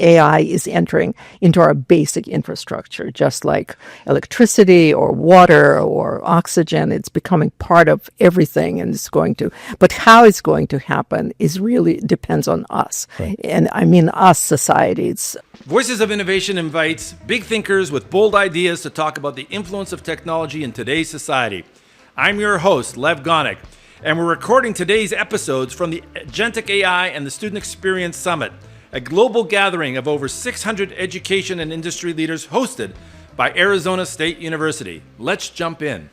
AI is entering into our basic infrastructure, just like electricity or water or oxygen. It's becoming part of everything, and but how it's going to happen is really depends on us. Right. And I mean us, society. It's Voices of Innovation invites big thinkers with bold ideas to talk about the influence of technology in today's society. I'm your host, Lev Gonick, and we're recording today's episodes from the Agentic AI and the Student Experience Summit, a global gathering of over 600 education and industry leaders hosted by Arizona State University. Let's jump in.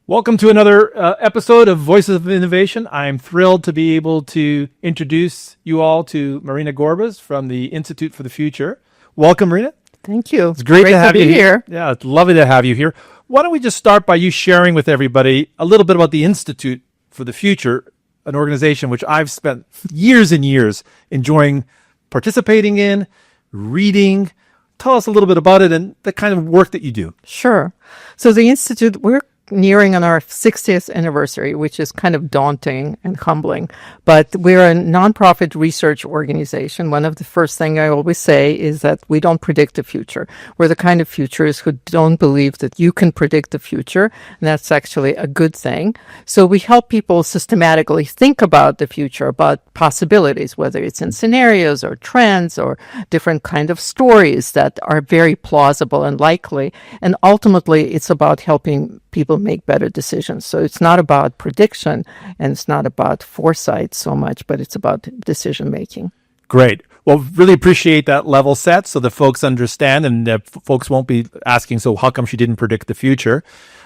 Welcome to another episode of Voices of Innovation. I'm thrilled to be able to introduce you all to Marina Gorbis from the Institute for the Future. Welcome, Marina. Thank you. It's great to have you you here. Yeah, it's lovely to have you here. Why don't we just start by you sharing with everybody a little bit about the Institute for the Future, an organization which I've spent years and years enjoying participating in, reading. Tell us a little bit about it and the kind of work that you do. Sure. So the Institute, we're nearing on our 60th anniversary, which is kind of daunting and humbling. But we're a nonprofit research organization. One of the first things I always say is that we don't predict the future. We're the kind of futurists who don't believe that you can predict the future, and that's actually a good thing. So we help people systematically think about the future, about possibilities, whether it's in scenarios or trends or different kind of stories that are very plausible and likely. And ultimately, it's about helping people make better decisions. So it's not about prediction and it's not about foresight so much, but it's about decision making. Great. Well, really appreciate that level set so that folks understand and folks won't be asking, so how come she didn't predict the future?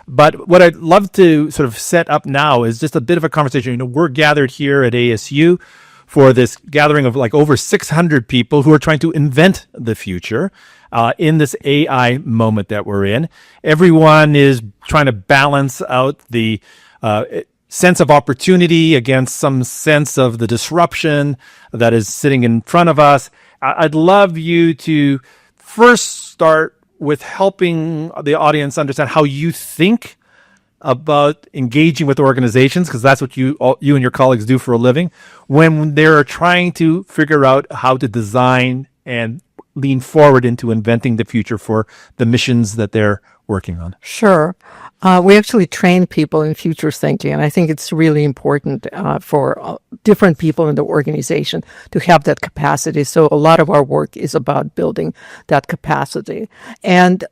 But what I'd love to sort of set up now is just a bit of a conversation. You know, we're gathered here at ASU for this gathering of like over 600 people who are trying to invent the future in this AI moment that we're in. Everyone is trying to balance out the sense of opportunity against some sense of the disruption that is sitting in front of us. I'd love you to first start with helping the audience understand how you think about engaging with organizations, because that's what you and your colleagues do for a living, when they're trying to figure out how to design and lean forward into inventing the future for the missions that they're working on. Sure. We actually train people in future thinking, and I think it's really important for different people in the organization to have that capacity. So a lot of our work is about building that capacity. And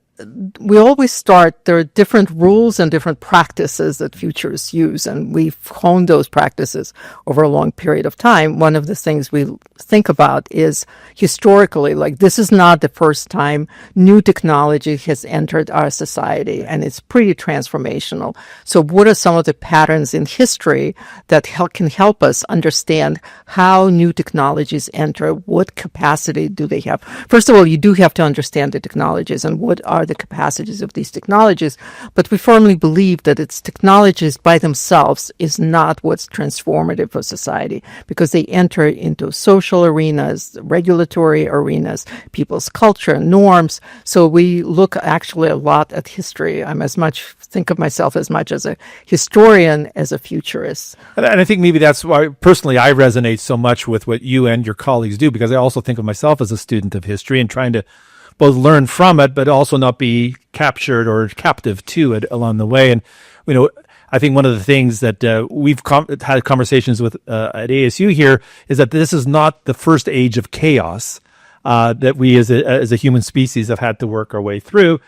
we always start, there are different rules and different practices that futurists use, and we've honed those practices over a long period of time. One of the things we think about is historically, like this is not the first time new technology has entered our society, and it's pretty transformational. So what are some of the patterns in history that can help us understand how new technologies enter? What capacity do they have? First of all, you do have to understand the technologies and what are the capacities of these technologies, but we firmly believe that its technologies by themselves is not what's transformative for society, because they enter into social arenas, regulatory arenas, people's culture, norms. So we look actually a lot at history. Think of myself as much as a historian as a futurist. And I think maybe that's why personally I resonate so much with what you and your colleagues do, because I also think of myself as a student of history and trying to both learn from it, but also not be captured or captive to it along the way. And, you know, I think one of the things that we've had conversations with at ASU here is that this is not the first age of chaos that we as a human species have had to work our way through.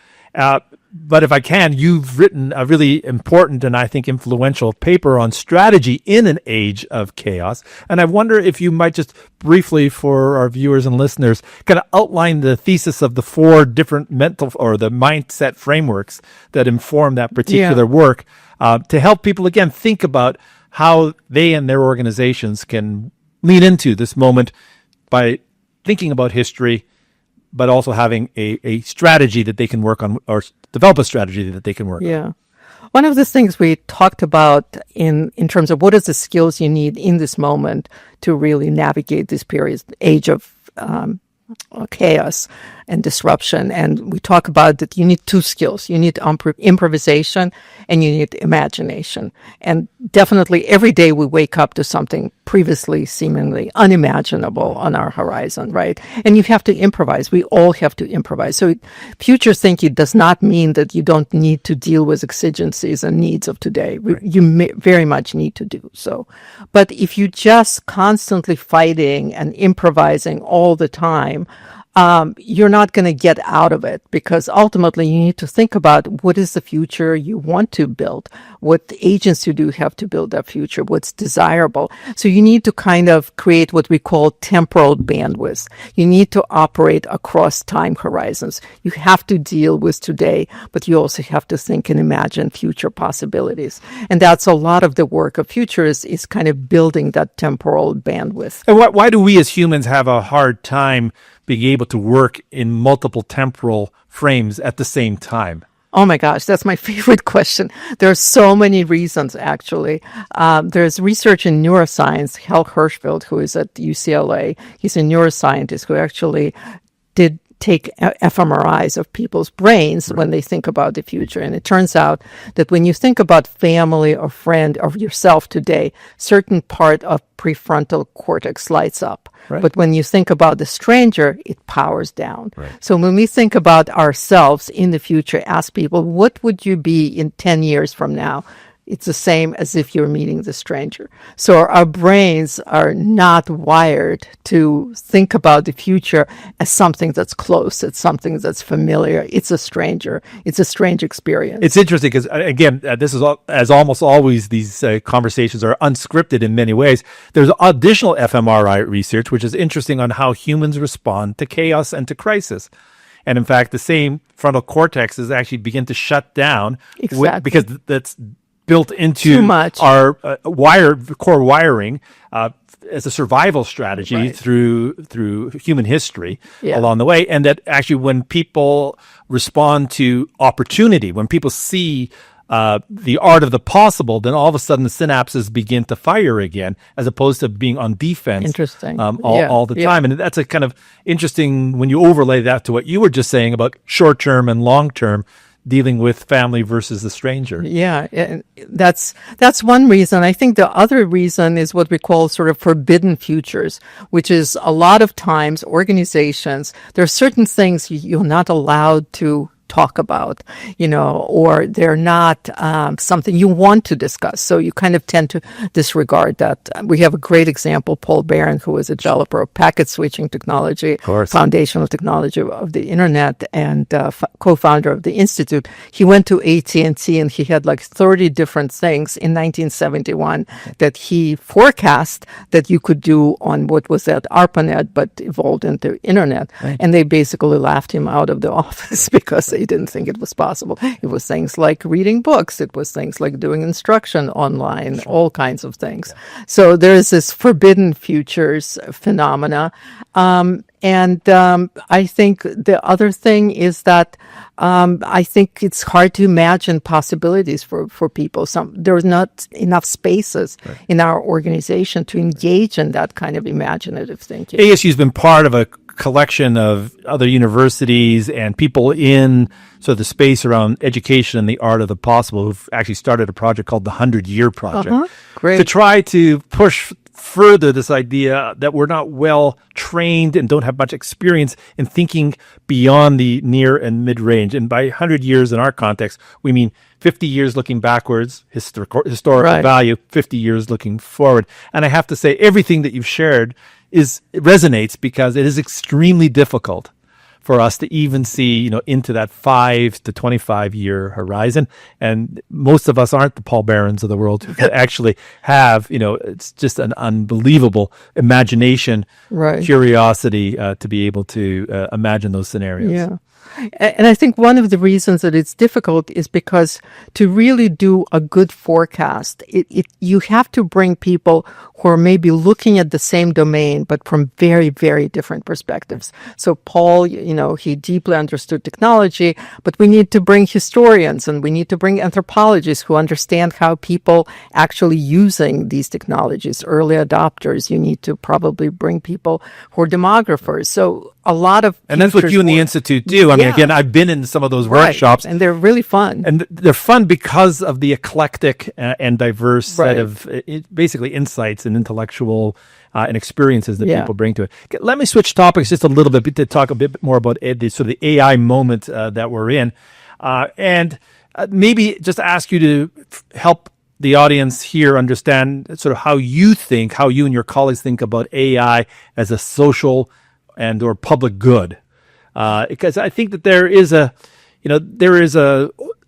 But if I can, you've written a really important and I think influential paper on strategy in an age of chaos. And I wonder if you might just briefly, for our viewers and listeners, kind of outline the thesis of the four different mental or the mindset frameworks that inform that particular work to help people, again, think about how they and their organizations can lean into this moment by thinking about history, but also having a strategy that they can work on, or develop a strategy that they can work on. Yeah. One of the things we talked about in terms of what is the skills you need in this moment to really navigate this period, age of chaos, and disruption. And we talk about that you need two skills. You need improvisation and you need imagination. And definitely every day we wake up to something previously seemingly unimaginable on our horizon, right? And you have to improvise. We all have to improvise. So future thinking does not mean that you don't need to deal with exigencies and needs of today. You very much need to do so. But if you just constantly fighting and improvising all the time, you're not going to get out of it, because ultimately you need to think about what is the future you want to build, what agency do you have to build that future, what's desirable. So you need to kind of create what we call temporal bandwidth. You need to operate across time horizons. You have to deal with today, but you also have to think and imagine future possibilities. And that's a lot of the work of futurists, is kind of building that temporal bandwidth. And why do we as humans have a hard time being able to work in multiple temporal frames at the same time? Oh my gosh, that's my favorite question. There are so many reasons, actually. There's research in neuroscience. Hal Hirschfeld, who is at UCLA, he's a neuroscientist who actually did take fMRIs of people's brains when they think about the future. And it turns out that when you think about family or friend or yourself today, certain part of prefrontal cortex lights up. Right. But when you think about the stranger, it powers down. Right. So when we think about ourselves in the future, ask people, what would you be in 10 years from now? It's the same as if you're meeting the stranger. So our brains are not wired to think about the future as something that's close. It's something that's familiar. It's a stranger. It's a strange experience. It's interesting because, again, this is as almost always, these conversations are unscripted in many ways. There's additional fMRI research, which is interesting on how humans respond to chaos and to crisis. And in fact, the same frontal cortex is actually begin to shut down because that's built into our core wiring as a survival strategy through human history along the way. And that actually when people respond to opportunity, when people see the art of the possible, then all of a sudden the synapses begin to fire again, as opposed to being on defense all the time. And that's a kind of interesting when you overlay that to what you were just saying about short-term and long-term, dealing with family versus the stranger. Yeah, that's one reason. I think the other reason is what we call sort of forbidden futures, which is a lot of times organizations, there are certain things you're not allowed to talk about, or they're not something you want to discuss. So you kind of tend to disregard that. We have a great example, Paul Barron, who was a developer of packet switching technology, foundational technology of the internet, and co-founder of the Institute. He went to AT&T and he had like 30 different things in 1971 that he forecast that you could do on what was at ARPANET, but evolved into internet. Right. And they basically laughed him out of the office because they didn't think it was possible. It was things like reading books. It was things like doing instruction online, all kinds of things. Yeah. So there's this forbidden futures phenomena. And I think the other thing is that I think it's hard to imagine possibilities for people. There's not enough spaces in our organization to engage in that kind of imaginative thinking. ASU's been part of a collection of other universities and people in sort of the space around education and the art of the possible who've actually started a project called the 100-Year Project. Great. To try to push further this idea that we're not well trained and don't have much experience in thinking beyond the near and mid-range. And by 100 years in our context, we mean 50 years looking backwards, historical value, 50 years looking forward. And I have to say, everything that you've shared resonates because it is extremely difficult for us to even see, into that 5 to 25 year horizon. And most of us aren't the Paul Barrons of the world who actually have, it's just an unbelievable imagination, curiosity to be able to imagine those scenarios. Yeah. And I think one of the reasons that it's difficult is because to really do a good forecast, you have to bring people who are maybe looking at the same domain, but from very, very different perspectives. So Paul, he deeply understood technology, but we need to bring historians and we need to bring anthropologists who understand how people actually using these technologies, early adopters. You need to probably bring people who are demographers. So a lot of and that's what you and the Institute do. I mean, again, I've been in some of those workshops, and they're really fun. And they're fun because of the eclectic and diverse set of basically insights and intellectual and experiences that people bring to it. Let me switch topics just a little bit to talk a bit more about the sort of the AI moment that we're in, and maybe just ask you to help the audience here understand sort of how you and your colleagues think about AI as a social and or public good, because I think that there is a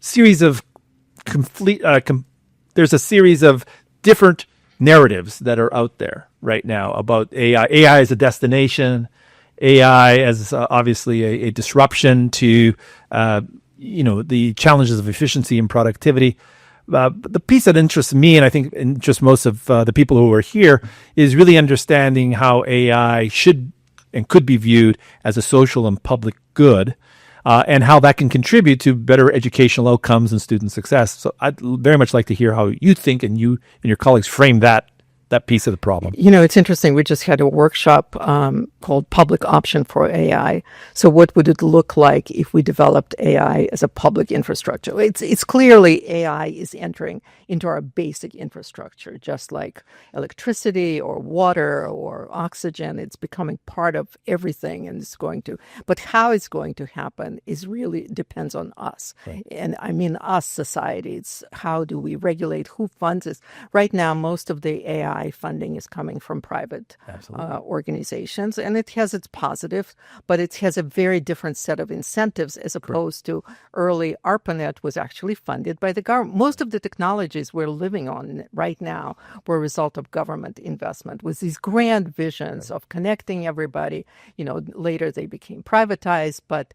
series of there's a series of different narratives that are out there right now about AI. AI as a destination, AI as obviously a disruption to the challenges of efficiency and productivity. But the piece that interests me, and I think interests most of the people who are here, is really understanding how AI should and could be viewed as a social and public good, and how that can contribute to better educational outcomes and student success. So I'd very much like to hear how you think and you and your colleagues frame that piece of the problem. It's interesting. We just had a workshop called Public Option for AI. So what would it look like if we developed AI as a public infrastructure? It's clearly AI is entering into our basic infrastructure, just like electricity or water or oxygen. It's becoming part of everything, and it's going to. But how it's going to happen is really depends on us. Right. And I mean us, society. It's how do we regulate, who funds this? Right now, most of the AI funding is coming from private organizations, and it has its positive, but it has a very different set of incentives as opposed to early ARPANET was actually funded by the government. Most of the technologies we're living on right now were a result of government investment with these grand visions of connecting everybody. Later they became privatized, but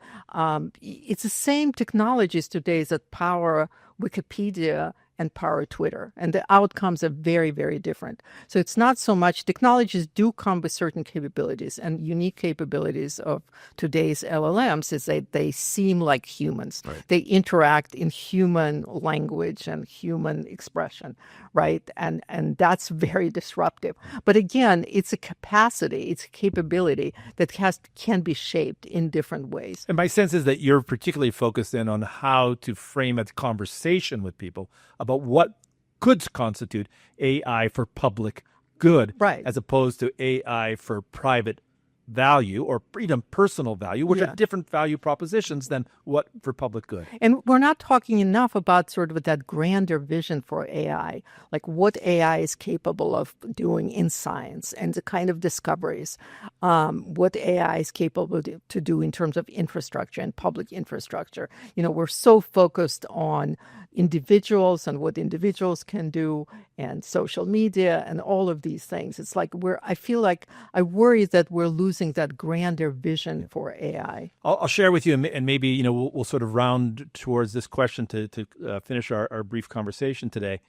it's the same technologies today that power Wikipedia and power Twitter, and the outcomes are very, very different. So it's not so much technologies do come with certain capabilities, and unique capabilities of today's LLMs is that they seem like humans. Right. They interact in human language and human expression, right? And that's very disruptive. But again, it's a capacity, it's a capability that can be shaped in different ways. And my sense is that you're particularly focused in on how to frame a conversation with people about what could constitute AI for public good, right, as opposed to AI for private value or even personal value, which are different value propositions than what for public good. And we're not talking enough about sort of that grander vision for AI, like what AI is capable of doing in science and the kind of discoveries, what AI is capable to do in terms of infrastructure and public infrastructure. We're so focused on individuals and what individuals can do and social media and all of these things. It's like I worry that we're losing that grander vision for AI. I'll share with you, and maybe we'll sort of round towards this question to finish our brief conversation today.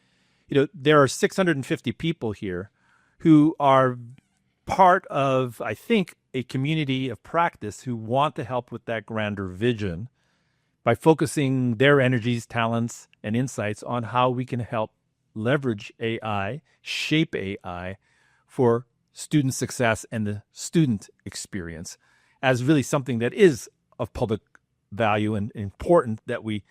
There are 650 people here who are part of, I think, a community of practice who want to help with that grander vision by focusing their energies, talents, and insights on how we can help leverage AI, shape AI for student success and the student experience as really something that is of public value and important that we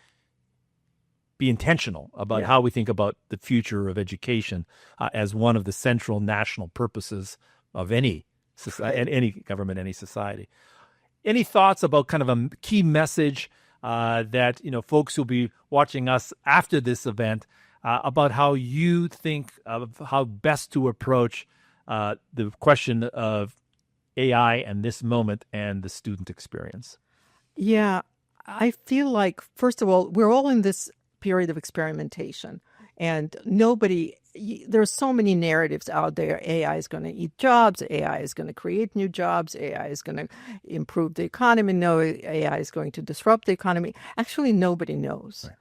be intentional about how we think about the future of education as one of the central national purposes of any society, any government, any society. Any thoughts about kind of a key message that folks who'll be watching us after this event about how you think of how best to approach the question of AI and this moment and the student experience? Yeah, I feel like, first of all, we're all in this period of experimentation, and nobody there's so many narratives out there. AI is going to eat jobs. AI is going to create new jobs. AI is going to improve the economy. No, AI is going to disrupt the economy. Actually, nobody knows. Right.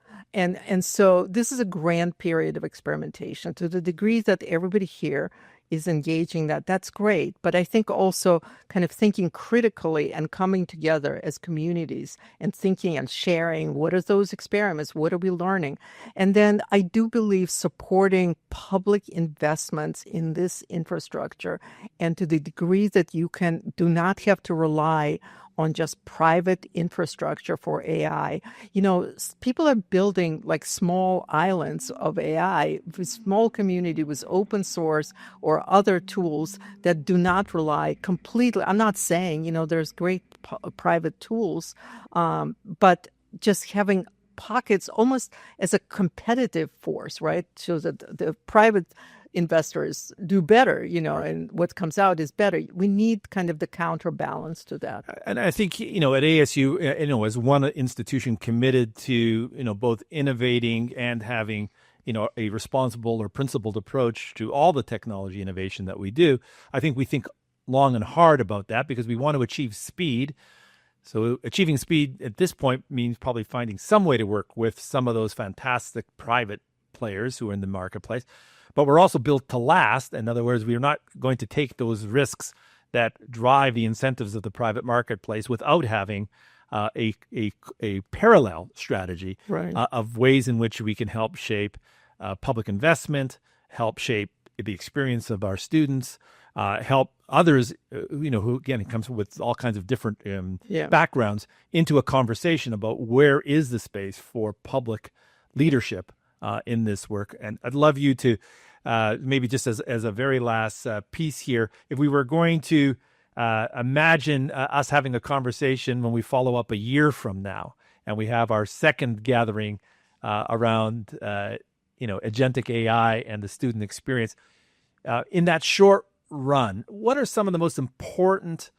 And so this is a grand period of experimentation. To the degree that everybody here is engaging that's great. But I think also kind of thinking critically and coming together as communities and thinking and sharing, what are those experiments? What are we learning? And then I do believe supporting public investments in this infrastructure, and to the degree that you do not have to rely on just private infrastructure for AI. People are building like small islands of AI, with small community with open source or other tools that do not rely completely. I'm not saying, there's great private tools, but just having pockets almost as a competitive force, right? So that the private investors do better, and what comes out is better. We need kind of the counterbalance to that. And I think, at ASU, as one institution committed to, both innovating and having, a responsible or principled approach to all the technology innovation that we do, I think we think long and hard about that because we want to achieve speed. So achieving speed at this point means probably finding some way to work with some of those fantastic private players who are in the marketplace. But we're also built to last. In other words, we are not going to take those risks that drive the incentives of the private marketplace without having a parallel strategy of ways in which we can help shape public investment, help shape the experience of our students, help others, who, again, comes with all kinds of different backgrounds into a conversation about where is the space for public leadership in this work. And I'd love you to maybe just as a very last piece here, if we were going to imagine us having a conversation when we follow up a year from now and we have our second gathering around, agentic AI and the student experience, in that short run, what are some of the most important,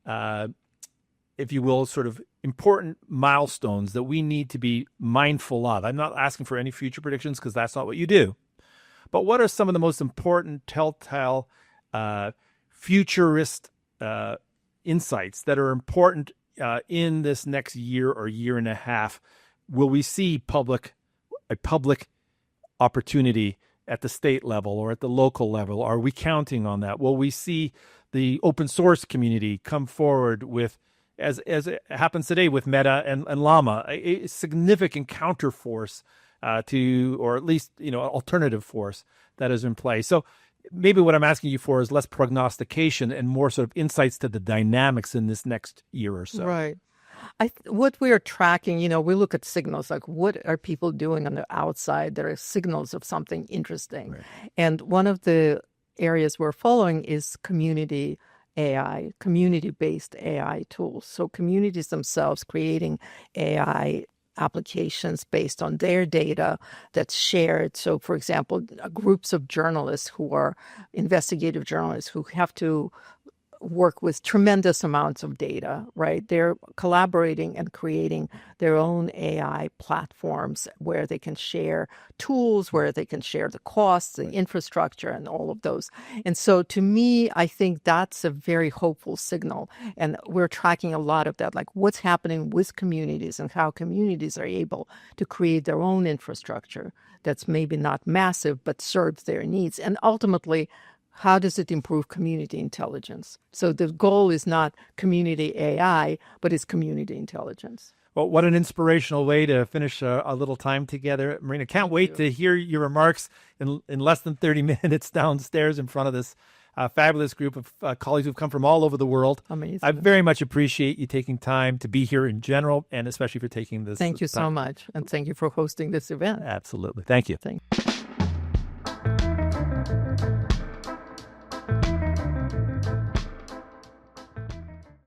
if you will, sort of important milestones that we need to be mindful of? I'm not asking for any future predictions because that's not what you do. But what are some of the most important telltale futurist insights that are important in this next year or year and a half? Will we see a public opportunity at the state level or at the local level? Are we counting on that? Will we see the open source community come forward with, as it happens today with Meta and Llama, a significant counterforce to, or at least, alternative force that is in play? So maybe what I'm asking you for is less prognostication and more sort of insights to the dynamics in this next year or so. Right. What we are tracking, we look at signals, like what are people doing on the outside? There are signals of something interesting. Right. And one of the areas we're following is community AI, community-based AI tools. So communities themselves creating AI applications based on their data that's shared. So, for example, groups of journalists who are investigative journalists who have to work with tremendous amounts of data, right? They're collaborating and creating their own AI platforms where they can share tools, where they can share the costs, the infrastructure, and all of those. And so to me, I think that's a very hopeful signal. And we're tracking a lot of that, like what's happening with communities and how communities are able to create their own infrastructure that's maybe not massive, but serves their needs. And ultimately, how does it improve community intelligence? So the goal is not community AI, but it's community intelligence. Well, what an inspirational way to finish a little time together. Marina, can't wait to hear your remarks in less than 30 minutes downstairs in front of this fabulous group of colleagues who've come from all over the world. Amazing. I very much appreciate you taking time to be here in general, and especially for taking this. Thank you so much. And thank you for hosting this event. Absolutely. Thank you. Thank you.